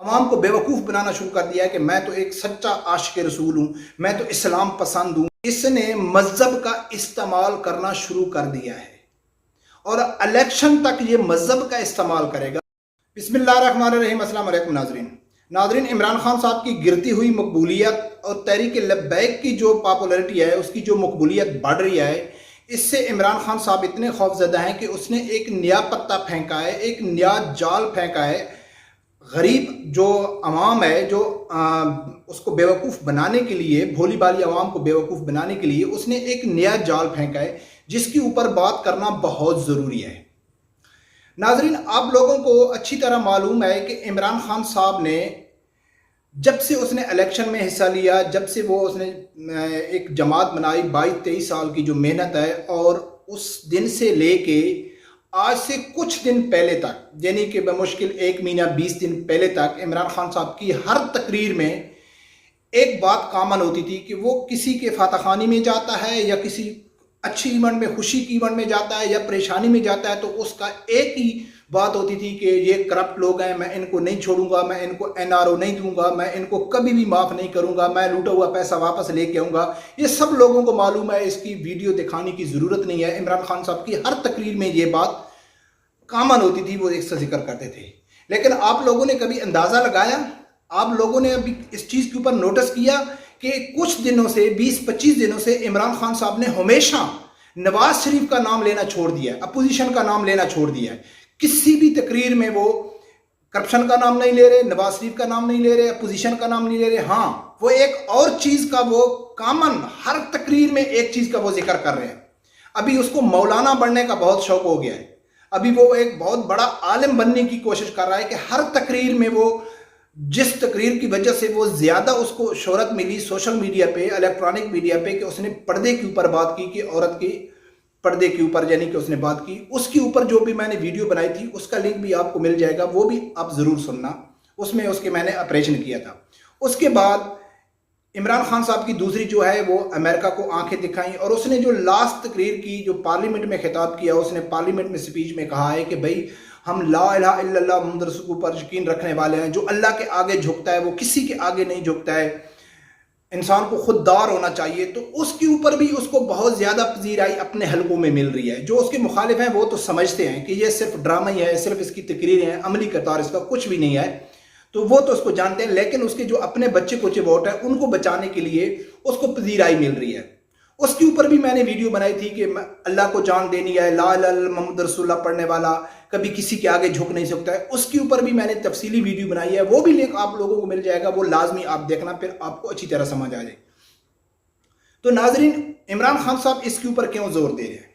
عوام کو بیوقوف بنانا شروع کر دیا ہے کہ میں تو ایک سچا عاشق رسول ہوں، میں تو اسلام پسند ہوں۔ اس نے مذہب کا استعمال کرنا شروع کر دیا ہے اور الیکشن تک یہ مذہب کا استعمال کرے گا۔ بسم اللہ الرحمن الرحیم۔ السلام علیکم ناظرین، عمران خان صاحب کی گرتی ہوئی مقبولیت اور تحریک لبیک کی جو پاپولرٹی ہے، اس کی جو مقبولیت بڑھ رہی ہے، اس سے عمران خان صاحب اتنے خوفزدہ ہیں کہ اس نے ایک نیا پتہ پھینکا ہے، ایک نیا جال پھینکا ہے۔ غریب جو عوام ہے، جو اس کو بیوقوف بنانے کے لیے، بھولی بالی عوام کو بیوقوف بنانے کے لیے اس نے ایک نیا جال پھینکا ہے، جس کے اوپر بات کرنا بہت ضروری ہے۔ ناظرین، آپ لوگوں کو اچھی طرح معلوم ہے کہ عمران خان صاحب نے جب سے اس نے الیکشن میں حصہ لیا، جب سے اس نے ایک جماعت بنائی، 22-23 سال کی جو محنت ہے، اور اس دن سے لے کے آج سے کچھ دن پہلے تک، یعنی کہ بمشکل 1 مہینہ 20 دن پہلے تک، عمران خان صاحب کی ہر تقریر میں ایک بات کامن ہوتی تھی کہ وہ کسی کے فاتح خانی میں جاتا ہے، یا کسی اچھی ایونٹ میں، خوشی کی ایونٹ میں جاتا ہے، یا پریشانی میں جاتا ہے، تو اس کا ایک ہی بات ہوتی تھی کہ یہ کرپٹ لوگ ہیں، میں ان کو نہیں چھوڑوں گا، میں ان کو NRO نہیں دوں گا، میں ان کو کبھی بھی معاف نہیں کروں گا، میں لوٹا ہوا پیسہ واپس لے کے آؤں گا۔ یہ سب لوگوں کو معلوم ہے، اس کی ویڈیو دکھانے کی ضرورت نہیں ہے۔ عمران خان صاحب کی ہر تقریر میں یہ بات کامن ہوتی تھی، وہ ایک سے ذکر کرتے تھے۔ لیکن آپ لوگوں نے کبھی اندازہ لگایا، آپ لوگوں نے ابھی اس چیز کے اوپر نوٹس کیا کہ کچھ دنوں سے، 20-25 دنوں سے عمران خان صاحب نے ہمیشہ نواز شریف کا نام لینا چھوڑ دیا ہے، اپوزیشن کا نام لینا چھوڑ دیا ہے۔ کسی بھی تقریر میں وہ کرپشن کا نام نہیں لے رہے، نواز شریف کا نام نہیں لے رہے، اپوزیشن کا نام نہیں لے رہے۔ ہاں، وہ ایک اور چیز کا، وہ کامن ہر تقریر میں ایک چیز کا وہ ذکر کر رہے ہیں۔ ابھی اس کو مولانا بننے کا بہت شوق ہو گیا ہے، ابھی وہ ایک بہت بڑا عالم بننے کی کوشش کر رہا ہے کہ ہر تقریر میں وہ، جس تقریر کی وجہ سے وہ زیادہ اس کو شہرت ملی سوشل میڈیا پہ، الیکٹرانک میڈیا پہ، کہ اس نے پردے کے اوپر بات کی، کہ عورت کی پردے کے اوپر، یعنی کہ اس نے بات کی، اس کے اوپر جو بھی میں نے ویڈیو بنائی تھی، اس کا لنک بھی آپ کو مل جائے گا، وہ بھی آپ ضرور سننا۔ اس میں اس کے میں نے اپریشن کیا تھا۔ اس کے بعد عمران خان صاحب کی دوسری جو ہے، وہ امریکہ کو آنکھیں دکھائیں، اور اس نے جو لاسٹ تقریر کی، جو پارلیمنٹ میں خطاب کیا، اس نے پارلیمنٹ میں سپیچ میں کہا ہے کہ بھئی ہم لا الہ الا اللہ محمد رسول پر یقین رکھنے والے ہیں۔ جو اللہ کے آگے جھکتا ہے وہ کسی کے آگے نہیں جھکتا ہے، انسان کو خوددار ہونا چاہیے۔ تو اس کے اوپر بھی اس کو بہت زیادہ پذیرائی اپنے حلقوں میں مل رہی ہے۔ جو اس کے مخالف ہیں وہ تو سمجھتے ہیں کہ یہ صرف ڈرامہ ہی ہے، صرف اس کی تقریریں ہیں، عملی کردار اس کا کچھ بھی نہیں ہے، تو وہ تو اس کو جانتے ہیں۔ لیکن اس کے جو اپنے بچے کچے ووٹ ہیں، ان کو بچانے کے لیے اس کو پذیرائی مل رہی ہے۔ اس کے اوپر بھی میں نے ویڈیو بنائی تھی کہ اللہ کو جان دینی ہے، لا الہ الا اللہ محمد رسول اللہ پڑھنے والا کبھی کسی کے آگے جھک نہیں سکتا ہے۔ اس کے اوپر بھی میں نے تفصیلی ویڈیو بنائی ہے، وہ بھی لنک آپ لوگوں کو مل جائے گا، وہ لازمی آپ دیکھنا، پھر آپ کو اچھی طرح سمجھ آ جائے۔ تو ناظرین، عمران خان صاحب اس کے اوپر کیوں زور دے رہے ہیں؟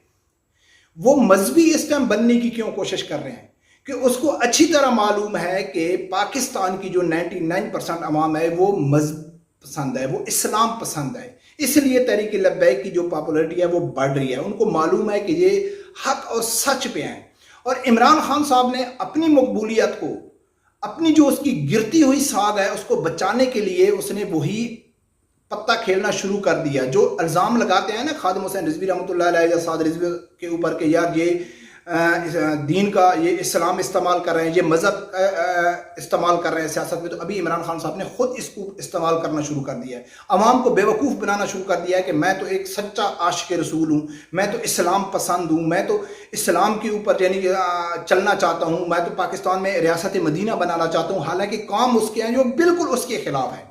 وہ مذہبی اسٹم بننے کی کیوں کوشش کر رہے ہیں؟ کہ اس کو اچھی طرح معلوم ہے کہ پاکستان کی جو 99% عوام ہے، وہ مذہب پسند ہے، وہ اسلام پسند ہے۔ اس لیے تحریک لبیک کی جو پاپولرٹی ہے وہ بڑھ رہی ہے۔ ان کو معلوم ہے کہ یہ حق اور سچ پہ ہیں، اور عمران خان صاحب نے اپنی مقبولیت کو، اپنی جو اس کی گرتی ہوئی ساگ ہے، اس کو بچانے کے لیے اس نے وہی پتہ کھیلنا شروع کر دیا۔ جو الزام لگاتے ہیں نا خادم حسین رضوی رحمۃ اللہ علیہ یا سعد رضوی کے اوپر کہ یار یہ دین کا، یہ اسلام استعمال کر رہے ہیں، یہ مذہب استعمال کر رہے ہیں سیاست میں، تو ابھی عمران خان صاحب نے خود اس کو استعمال کرنا شروع کر دیا ہے، عوام کو بیوقوف بنانا شروع کر دیا ہے کہ میں تو ایک سچا عاشق رسول ہوں، میں تو اسلام پسند ہوں، میں تو اسلام کے اوپر یعنی چلنا چاہتا ہوں، میں تو پاکستان میں ریاست مدینہ بنانا چاہتا ہوں۔ حالانکہ کام اس کے ہیں جو بالکل اس کے خلاف ہیں۔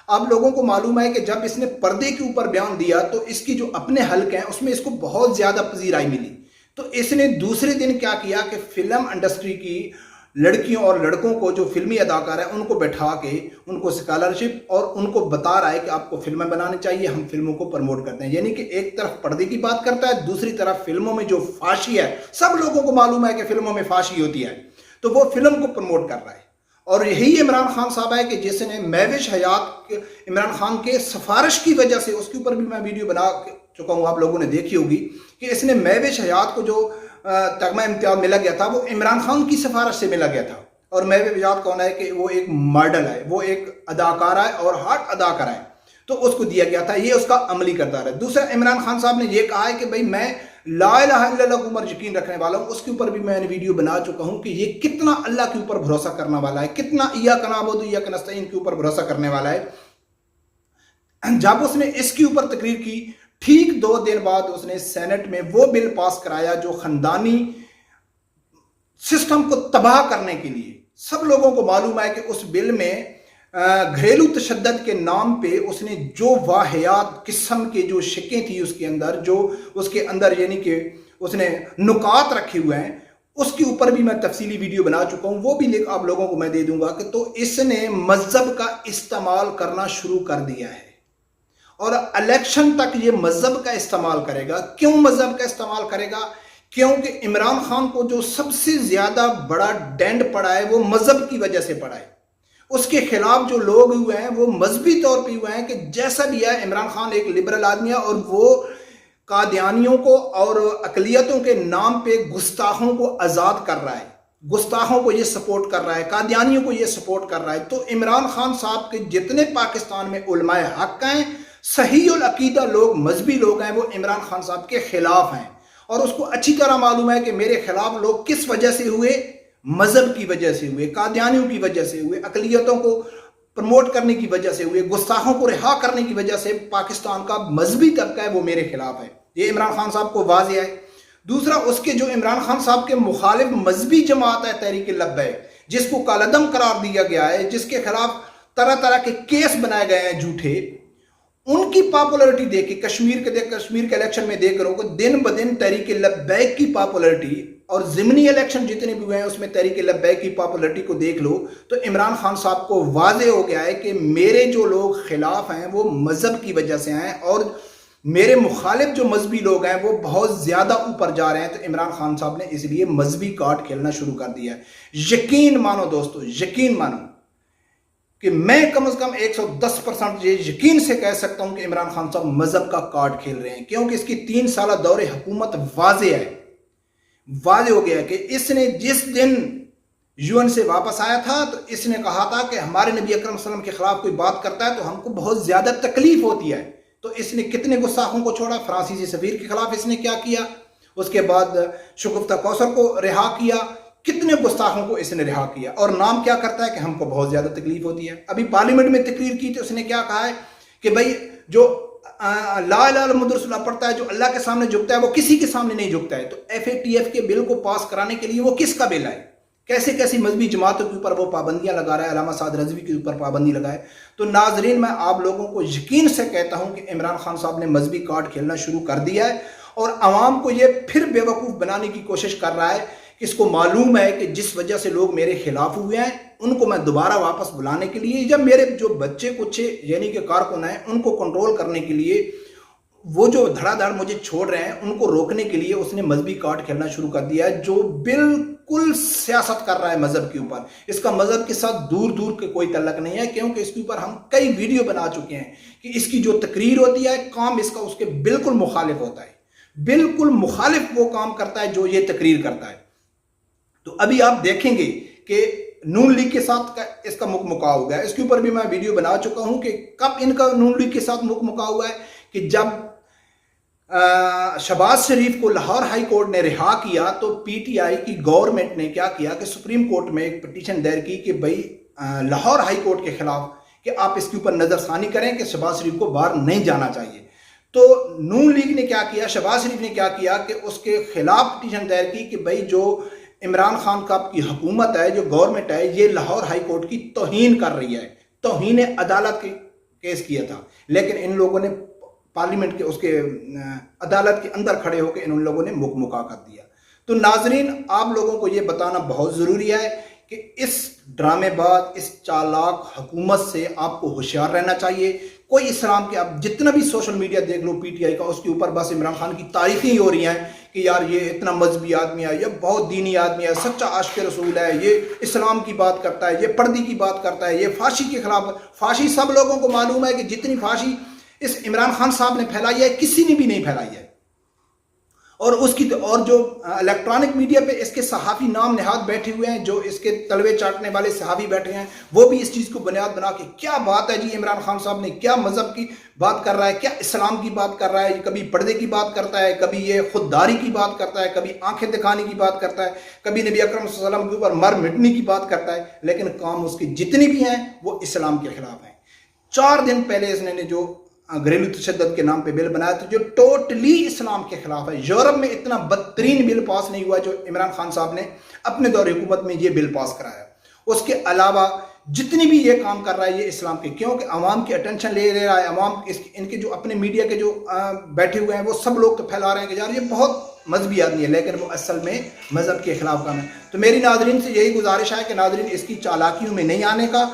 آپ لوگوں کو معلوم ہے کہ جب اس نے پردے کے اوپر بیان دیا تو اس کی جو اپنے حلقے ہیں اس میں اس کو بہت زیادہ پذیرائی ملی۔ تو اس نے دوسرے دن کیا کیا کہ فلم انڈسٹری کی لڑکیوں اور لڑکوں کو، جو فلمی اداکار ہیں، ان کو بٹھا کے ان کو سکالرشپ اور ان کو بتا رہا ہے کہ آپ کو فلمیں بنانے چاہیے، ہم فلموں کو پروموٹ کرتے ہیں۔ یعنی کہ ایک طرف پردے کی بات کرتا ہے، دوسری طرف فلموں میں جو فحاشی ہے، سب لوگوں کو معلوم ہے کہ فلموں میں فحاشی ہوتی ہے، تو وہ فلم کو پروموٹ کر رہا ہے۔ اور یہی عمران خان صاحب ہے کہ جس نے مہوش حیات عمران خان کے سفارش کی وجہ سے، اس کے اوپر بھی میں ویڈیو بنا چکا ہوں، آپ لوگوں نے دیکھی ہوگی کہ اس نے مہوش حیات کو جو تگمہ امتیاز ملا گیا تھا وہ عمران خان کی سفارش سے ملا گیا تھا۔ اور مہوش حیات کون ہے کہ وہ ایک ماڈل ہے، وہ ایک اداکارہ ہے اور ہاٹ اداکارہ ہے، تو اس کو دیا گیا تھا۔ یہ اس کا عملی کردار ہے۔ دوسرا، عمران خان صاحب نے یہ کہا ہے کہ بھئی میں لا الہ الا اللہ کے اوپر یقین رکھنے والا ہوں، اس کے اوپر بھی میں نے ویڈیو بنا چکا ہوں کہ یہ کتنا اللہ کے اوپر بھروسہ کرنے والا ہے، کتنا ایاک نعبد و ایاک نستعین کے اوپر بھروسہ کرنے والا ہے۔ جب اس نے اس کے اوپر تقریر کی، ٹھیک 2 دن بعد اس نے سینٹ میں وہ بل پاس کرایا جو خاندانی سسٹم کو تباہ کرنے کے لیے، سب لوگوں کو معلوم ہے کہ اس بل میں گھریلو تشدد کے نام پہ اس نے جو واحیات قسم کے جو شکیں تھی اس کے اندر، جو اس کے اندر یعنی کہ اس نے نکات رکھے ہوئے ہیں، اس کے اوپر بھی میں تفصیلی ویڈیو بنا چکا ہوں، وہ بھی لنک آپ لوگوں کو میں دے دوں گا کہ تو اس نے مذہب کا استعمال کرنا شروع کر دیا ہے اور الیکشن تک یہ مذہب کا استعمال کرے گا۔ کیوں مذہب کا استعمال کرے گا؟ کیونکہ عمران خان کو جو سب سے زیادہ بڑا ڈینڈ پڑا ہے وہ مذہب کی وجہ سے پڑا ہے۔ اس کے خلاف جو لوگ ہوئے ہیں وہ مذہبی طور پہ ہوئے ہیں کہ جیسا بھی ہے عمران خان ایک لبرل آدمی ہے اور وہ قادیانیوں کو اور اقلیتوں کے نام پہ گستاخوں کو آزاد کر رہا ہے، گستاخوں کو یہ سپورٹ کر رہا ہے، قادیانیوں کو یہ سپورٹ کر رہا ہے۔ تو عمران خان صاحب کے جتنے پاکستان میں علماء حق ہیں، صحیح العقیدہ لوگ، مذہبی لوگ ہیں، وہ عمران خان صاحب کے خلاف ہیں، اور اس کو اچھی طرح معلوم ہے کہ میرے خلاف لوگ کس وجہ سے ہوئے، مذہب کی وجہ سے ہوئے، قادیانیوں کی وجہ سے ہوئے، اقلیتوں کو پروموٹ کرنے کی وجہ سے ہوئے، گستاخوں کو رہا کرنے کی وجہ سے پاکستان کا مذہبی طبقہ ہے وہ میرے خلاف ہے۔ یہ عمران خان صاحب کو واضح ہے۔ دوسرا، اس کے جو عمران خان صاحب کے مخالف مذہبی جماعت ہے تحریک لبیک، جس کو کالعدم قرار دیا گیا ہے، جس کے خلاف طرح طرح کے کیس بنائے گئے ہیں جھوٹے، ان کی پاپولرٹی دیکھ کے کشمیر کے الیکشن میں دیکھ رہا ہوں کہ دن بدن تحریک لبیک کی پاپولرٹی، اور ضمنی الیکشن جتنے بھی ہوئے ہیں اس میں تحریک لبیک کی پاپولرٹی کو دیکھ لو تو عمران خان صاحب کو واضح ہو گیا ہے کہ میرے جو لوگ خلاف ہیں وہ مذہب کی وجہ سے ہیں، اور میرے مخالف جو مذہبی لوگ ہیں وہ بہت زیادہ اوپر جا رہے ہیں۔ تو عمران خان صاحب نے اس لیے مذہبی کارڈ کھیلنا شروع کر دیا ہے۔ یقین مانو دوستو، یقین مانو کہ میں کم از کم 110% یہ یقین سے کہہ سکتا ہوں کہ عمران خان صاحب مذہب کا کارڈ کھیل رہے ہیں، کیونکہ اس کی 3 سالہ دور حکومت واضح ہے، واضح ہو گیا کہ اس نے جس دن UN سے واپس آیا تھا تو اس نے کہا تھا کہ ہمارے نبی اکرم صلی اللہ علیہ وسلم کے خلاف کوئی بات کرتا ہے تو ہم کو بہت زیادہ تکلیف ہوتی ہے۔ تو اس نے کتنے گستاخوں کو چھوڑا، فرانسیسی سفیر کے خلاف اس نے کیا کیا، اس کے بعد شگفتہ کوثر کو رہا کیا، کتنے گستاخوں کو اس نے رہا کیا، اور نام کیا کرتا ہے کہ ہم کو بہت زیادہ تکلیف ہوتی ہے۔ ابھی پارلیمنٹ میں تقریر کی تو اس نے کیا کہا ہے کہ بھائی جو لا الہ الا اللہ محمد رسول اللہ پڑھتا ہے، جو اللہ کے سامنے جھکتا ہے، وہ کسی کے سامنے نہیں جھکتا ہے۔ تو FATF کے بل کو پاس کرانے کے لیے وہ کس کا بل ہے؟ کیسے کیسی مذہبی جماعتوں کے اوپر وہ پابندیاں لگا رہا ہے، علامہ سعد رضوی کے اوپر پابندی لگائے۔ تو ناظرین، میں آپ لوگوں کو یقین سے کہتا ہوں کہ عمران خان صاحب نے مذہبی کارڈ کھیلنا شروع کر دیا ہے، اور عوام کو یہ پھر بیوقوف بنانے کی کوشش کر رہا ہے کہ اس کو معلوم ہے کہ جس وجہ سے لوگ میرے خلاف ہوئے ہیں ان کو میں دوبارہ واپس بلانے کے لیے، یا میرے جو بچے کچھ یعنی کہ کارکن ہیں ان کو کنٹرول کرنے کے لیے، وہ جو دھڑا دھڑ مجھے چھوڑ رہے ہیں ان کو روکنے کے لیے اس نے مذہبی کارڈ کھیلنا شروع کر دیا ہے، جو بالکل سیاست کر رہا ہے مذہب کے اوپر۔ اس کا مذہب کے ساتھ دور دور کے کوئی تعلق نہیں ہے، کیونکہ اس کے اوپر ہم کئی ویڈیو بنا چکے ہیں کہ اس کی جو تقریر ہوتی ہے، کام اس کا اس کے بالکل مخالف ہوتا ہے، بالکل مخالف وہ کام کرتا ہے جو یہ تقریر کرتا ہے۔ تو ابھی آپ دیکھیں گے کہ نون لیگ کے ساتھ اس کا مکمکا ہو گیا ہے، اس کے اوپر بھی میں ویڈیو بنا چکا ہوں کہ کب ان کا نون لیگ کے ساتھ مکمکا ہوا ہے، کہ جب شہباز شریف کو لاہور ہائی کورٹ نے رہا کیا تو PTI کی گورنمنٹ نے کیا کیا کہ سپریم کورٹ میں ایک پٹیشن دائر کی کہ بھئی لاہور ہائی کورٹ کے خلاف کہ آپ اس کے اوپر نظر ثانی کریں کہ شہباز شریف کو باہر نہیں جانا چاہیے۔ تو نون لیگ نے کیا کیا، شہباز شریف نے کیا کیا کہ اس کے خلاف پٹیشن دائر کی کہ بھئی جو عمران خان صاحب کی حکومت ہے، جو گورنمنٹ ہے، یہ لاہور ہائی کورٹ کی توہین کر رہی ہے، توہین عدالت کے کیس کیا تھا، لیکن ان لوگوں نے پارلیمنٹ کے اس کے عدالت کے اندر کھڑے ہو کے ان لوگوں نے مکمکا کر دیا۔ تو ناظرین، آپ لوگوں کو یہ بتانا بہت ضروری ہے کہ اس ڈرامے باز، اس چالاک حکومت سے آپ کو ہوشیار رہنا چاہیے۔ کوئی اسلام کے آپ جتنا بھی سوشل میڈیا دیکھ لو PTI کا، اس کے اوپر بس عمران خان کی تعریفیں ہی ہو رہی ہیں کہ یار یہ اتنا مذہبی آدمی ہے، یہ بہت دینی آدمی ہے، سچا عاشق رسول ہے، یہ اسلام کی بات کرتا ہے، یہ پردی کی بات کرتا ہے، یہ فحاشی کے خلاف۔ فحاشی سب لوگوں کو معلوم ہے کہ جتنی فحاشی اس عمران خان صاحب نے پھیلائی ہے کسی نے بھی نہیں پھیلائی ہے، اور اس کی اور جو الیکٹرانک میڈیا پہ اس کے صحافی نام نہاد بیٹھے ہوئے ہیں، جو اس کے تلوے چاٹنے والے صحافی بیٹھے ہیں، وہ بھی اس چیز کو بنیاد بنا کے کیا بات ہے جی، عمران خان صاحب نے کیا مذہب کی بات کر رہا ہے، کیا اسلام کی بات کر رہا ہے، کبھی پردے کی بات کرتا ہے، کبھی یہ خودداری کی بات کرتا ہے، کبھی آنکھیں دکھانے کی بات کرتا ہے، کبھی نبی اکرم صلی اللہ علیہ وسلم کے اوپر مر مٹنے کی بات کرتا ہے، لیکن کام اس کی جتنی بھی ہیں وہ اسلام کے خلاف ہیں۔ 4 دن پہلے اس نے جو گھریلو تشدد کے نام پہ بل بنایا تھا جو ٹوٹلی اسلام کے خلاف ہے۔ یورپ میں اتنا بدترین بل پاس نہیں ہوا جو عمران خان صاحب نے اپنے دور حکومت میں یہ بل پاس کرایا۔ اس کے علاوہ جتنی بھی یہ کام کر رہا ہے یہ اسلام کے، کیونکہ عوام کی اٹینشن لے رہا ہے، عوام ان کے جو اپنے میڈیا کے جو بیٹھے ہوئے ہیں وہ سب لوگ تو پھیلا رہے ہیں کہ یار یہ بہت مذہبی آدمی ہے، لیکن وہ اصل میں مذہب کے خلاف کام ہے۔ تو میری ناظرین سے یہی گزارش ہے کہ ناظرین اس کی چالاکیوں میں نہیں آنے کا،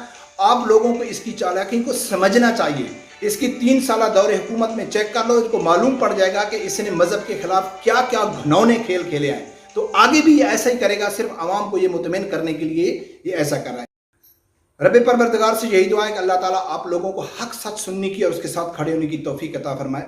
آپ لوگوں کو اس کی چالاکی کو سمجھنا چاہیے۔ اس کی 3 سالہ دور حکومت میں چیک کر لو، اس کو معلوم پڑ جائے گا کہ اس نے مذہب کے خلاف کیا کیا گھنونے کھیل کھیلے ہیں۔ تو آگے بھی یہ ایسا ہی کرے گا، صرف عوام کو یہ مطمئن کرنے کے لیے یہ ایسا کر رہا ہے۔ رب پروردگار سے یہی دعا ہے کہ اللہ تعالیٰ آپ لوگوں کو حق سچ سننے کی اور اس کے ساتھ کھڑے ہونے کی توفیق عطا فرمائے۔